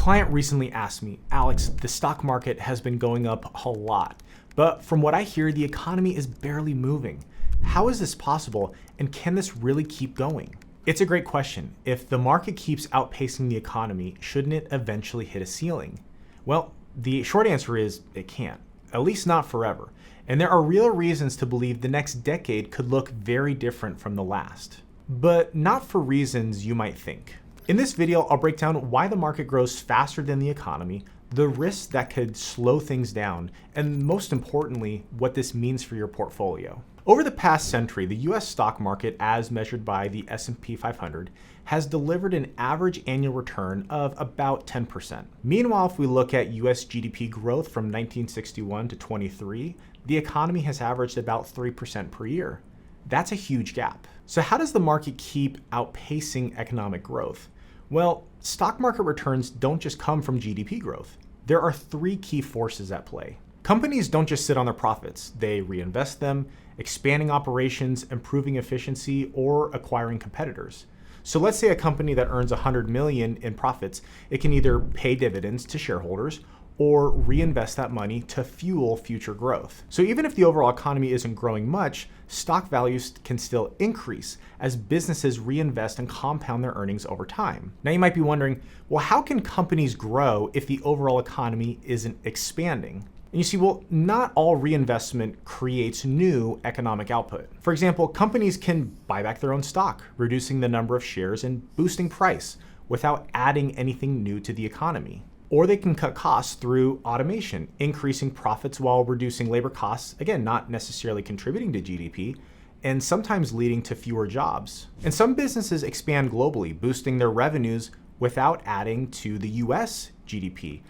client recently asked me, Alex, the stock market has been going up a lot, but from what I hear, the economy is barely moving. How is this possible, and can this really keep going? It's a great question. If the market keeps outpacing the economy, shouldn't it eventually hit a ceiling? Well, the short answer is it can't, at least not forever. And there are real reasons to believe the next decade could look very different from the last, but not for reasons you might think. In this video, I'll break down why the market grows faster than the economy, the risks that could slow things down, and most importantly, what this means for your portfolio. Over the past century, the US stock market, as measured by the S&P 500, has delivered an average annual return of about 10%. Meanwhile, if we look at US GDP growth from 1961 to 23, the economy has averaged about 3% per year. That's a huge gap. So how does the market keep outpacing economic growth? Well, stock market returns don't just come from GDP growth. There are three key forces at play. Companies don't just sit on their profits. They reinvest them, expanding operations, improving efficiency, or acquiring competitors. So let's say a company that earns $100 million in profits, it can either pay dividends to shareholders or reinvest that money to fuel future growth. So even if the overall economy isn't growing much, stock values can still increase as businesses reinvest and compound their earnings over time. Now you might be wondering, well, how can companies grow if the overall economy isn't expanding? And you see, well, not all reinvestment creates new economic output. For example, companies can buy back their own stock, reducing the number of shares and boosting price without adding anything new to the economy. Or they can cut costs through automation, increasing profits while reducing labor costs, again, not necessarily contributing to GDP, and sometimes leading to fewer jobs. And some businesses expand globally, boosting their revenues without adding to the US GDP.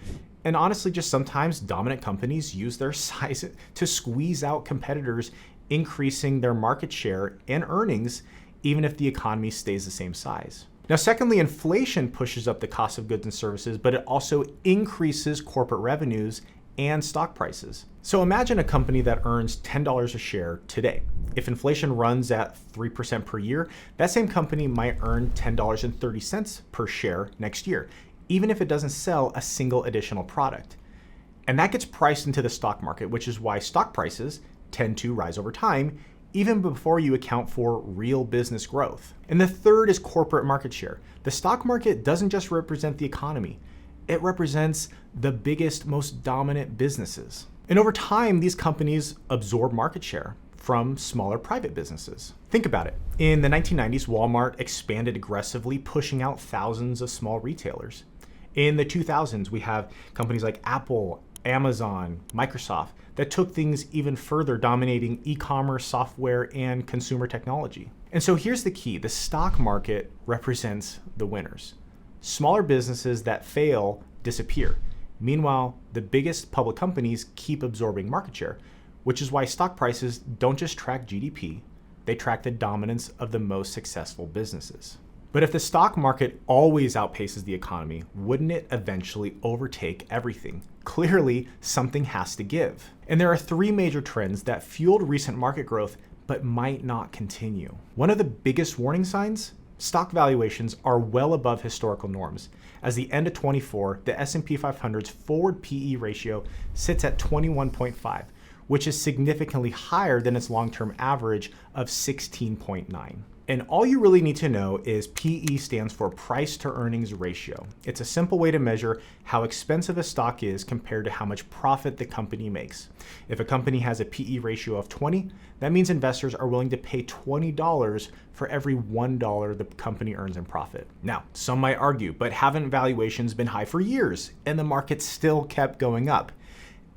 And honestly, just sometimes dominant companies use their size to squeeze out competitors, increasing their market share and earnings, even if the economy stays the same size. Now, secondly, inflation pushes up the cost of goods and services, but it also increases corporate revenues and stock prices. So imagine a company that earns $10 a share today. If inflation runs at 3% per year, that same company might earn $10.30 per share next year, even if it doesn't sell a single additional product. And that gets priced into the stock market, which is why stock prices tend to rise over time, even before you account for real business growth. And the third is corporate market share. The stock market doesn't just represent the economy, it represents the biggest, most dominant businesses. And over time, these companies absorb market share from smaller private businesses. Think about it. In the 1990s, Walmart expanded aggressively, pushing out thousands of small retailers. In the 2000s, we have companies like Apple, Amazon, Microsoft that took things even further, dominating e-commerce, software, and consumer technology. And so here's the key. The stock market represents the winners. Smaller businesses that fail disappear. Meanwhile, the biggest public companies keep absorbing market share, which is why stock prices don't just track GDP, they track the dominance of the most successful businesses. But if the stock market always outpaces the economy, wouldn't it eventually overtake everything? Clearly, something has to give. And there are three major trends that fueled recent market growth but might not continue. One of the biggest warning signs? Stock valuations are well above historical norms. As the end of 24, the S&P 500's forward PE ratio sits at 21.5, which is significantly higher than its long-term average of 16.9. And all you really need to know is PE stands for price to earnings ratio. It's a simple way to measure how expensive a stock is compared to how much profit the company makes. If a company has a PE ratio of 20, that means investors are willing to pay $20 for every $1 the company earns in profit. Now, some might argue, but haven't valuations been high for years and the market still kept going up?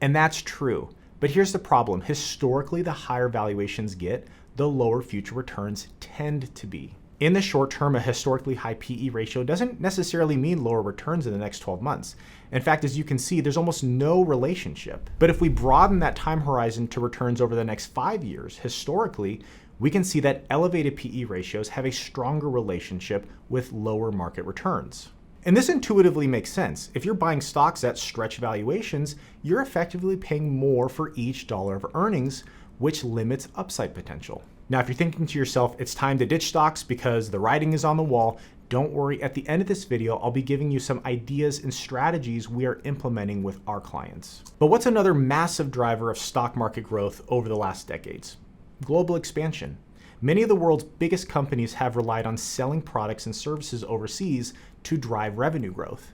And that's true. But here's the problem. Historically, the higher valuations get, the lower future returns tend to be. In the short term, a historically high PE ratio doesn't necessarily mean lower returns in the next 12 months. In fact, as you can see, there's almost no relationship. But if we broaden that time horizon to returns over the next 5 years, historically, we can see that elevated PE ratios have a stronger relationship with lower market returns. And this intuitively makes sense. If you're buying stocks at stretch valuations, you're effectively paying more for each dollar of earnings, which limits upside potential. Now, if you're thinking to yourself, it's time to ditch stocks because the writing is on the wall, don't worry, at the end of this video, I'll be giving you some ideas and strategies we are implementing with our clients. But what's another massive driver of stock market growth over the last decades? Global expansion. Many of the world's biggest companies have relied on selling products and services overseas to drive revenue growth.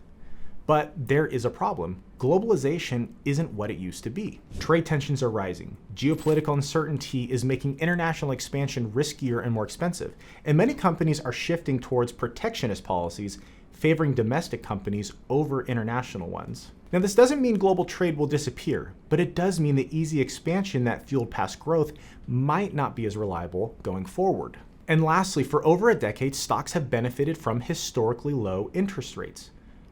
But there is a problem. Globalization isn't what it used to be. Trade tensions are rising. Geopolitical uncertainty is making international expansion riskier and more expensive. And many companies are shifting towards protectionist policies, favoring domestic companies over international ones. Now, this doesn't mean global trade will disappear, but it does mean the easy expansion that fueled past growth might not be as reliable going forward. And lastly, for over a decade, stocks have benefited from historically low interest rates.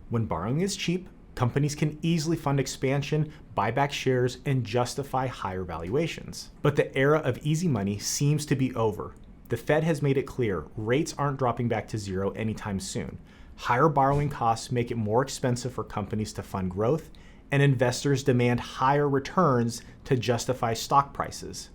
When borrowing is cheap, companies can easily fund expansion, buy back shares, and justify higher valuations. But the era of easy money seems to be over. The Fed has made it clear rates aren't dropping back to zero anytime soon. Higher borrowing costs make it more expensive for companies to fund growth, and investors demand higher returns to justify stock prices.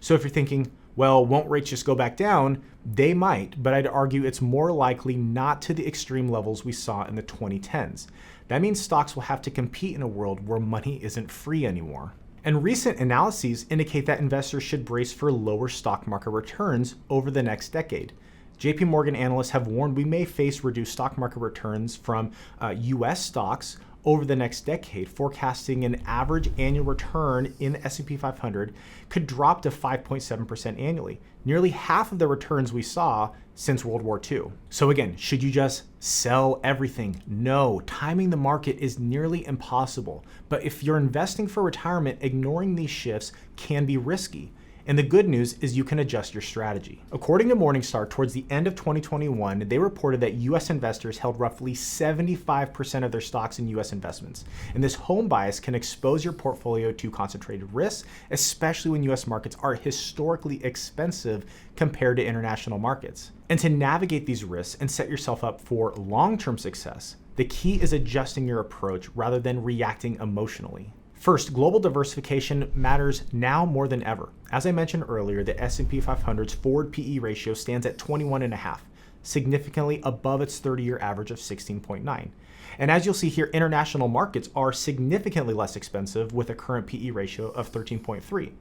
So if you're thinking, well, won't rates just go back down? They might, but I'd argue it's more likely not to the extreme levels we saw in the 2010s. That means stocks will have to compete in a world where money isn't free anymore. And recent analyses indicate that investors should brace for lower stock market returns over the next decade. JP Morgan analysts have warned we may face reduced stock market returns from US stocks over the next decade, forecasting an average annual return in the S&P 500 could drop to 5.7% annually, nearly half of the returns we saw since World War II. So again, should you just sell everything? No, timing the market is nearly impossible. But if you're investing for retirement, ignoring these shifts can be risky. And the good news is you can adjust your strategy. According to Morningstar, towards the end of 2021, they reported that US investors held roughly 75% of their stocks in US investments. And this home bias can expose your portfolio to concentrated risks, especially when US markets are historically expensive compared to international markets. And to navigate these risks and set yourself up for long-term success, the key is adjusting your approach rather than reacting emotionally. First, global diversification matters now more than ever. As I mentioned earlier, the S&P 500's forward PE ratio stands at 21.5, significantly above its 30-year average of 16.9. And as you'll see here, international markets are significantly less expensive with a current PE ratio of 13.3.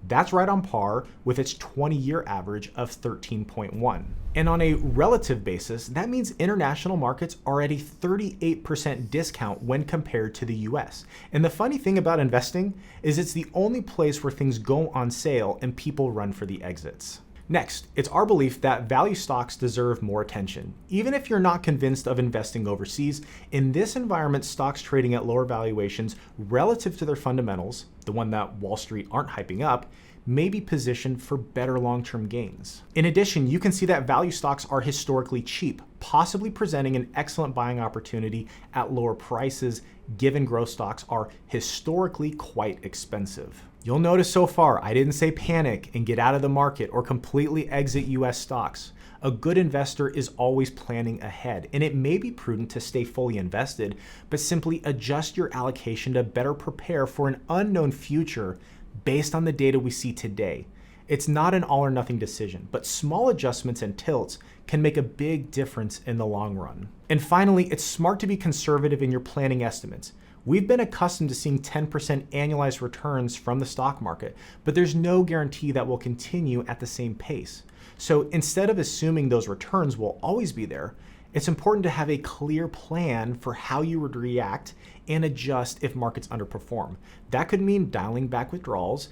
That's right on par with its 20-year average of 13.1. And on a relative basis, that means international markets are at a 38% discount when compared to the US. And the funny thing about investing is it's the only place where things go on sale and people run for the exits. Next, it's our belief that value stocks deserve more attention. Even if you're not convinced of investing overseas, in this environment, stocks trading at lower valuations relative to their fundamentals, the one that Wall Street aren't hyping up, may be positioned for better long-term gains. In addition, you can see that value stocks are historically cheap, possibly presenting an excellent buying opportunity at lower prices, given growth stocks are historically quite expensive. You'll notice so far, I didn't say panic and get out of the market or completely exit US stocks. A good investor is always planning ahead, and it may be prudent to stay fully invested, but simply adjust your allocation to better prepare for an unknown future based on the data we see today. It's not an all or nothing decision, but small adjustments and tilts can make a big difference in the long run. And finally, it's smart to be conservative in your planning estimates. We've been accustomed to seeing 10% annualized returns from the stock market, but there's no guarantee that will continue at the same pace. So instead of assuming those returns will always be there, it's important to have a clear plan for how you would react and adjust if markets underperform. That could mean dialing back withdrawals,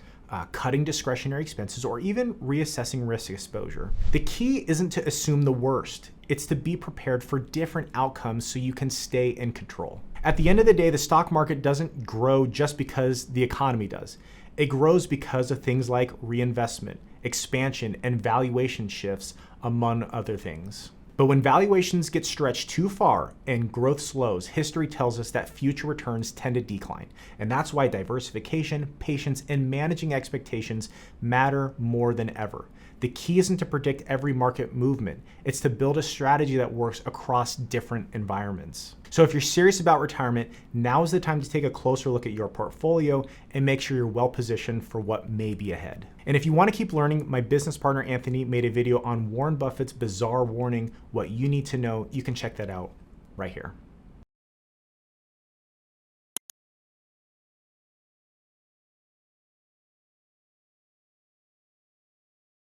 cutting discretionary expenses, or even reassessing risk exposure. The key isn't to assume the worst. It's to be prepared for different outcomes so you can stay in control. At the end of the day, the stock market doesn't grow just because the economy does. It grows because of things like reinvestment, expansion, and valuation shifts, among other things. But when valuations get stretched too far and growth slows, history tells us that future returns tend to decline. And that's why diversification, patience, and managing expectations matter more than ever. The key isn't to predict every market movement. It's to build a strategy that works across different environments. So if you're serious about retirement, now is the time to take a closer look at your portfolio and make sure you're well positioned for what may be ahead. And if you want to keep learning, my business partner Anthony made a video on Warren Buffett's bizarre warning, what you need to know. You can check that out right here.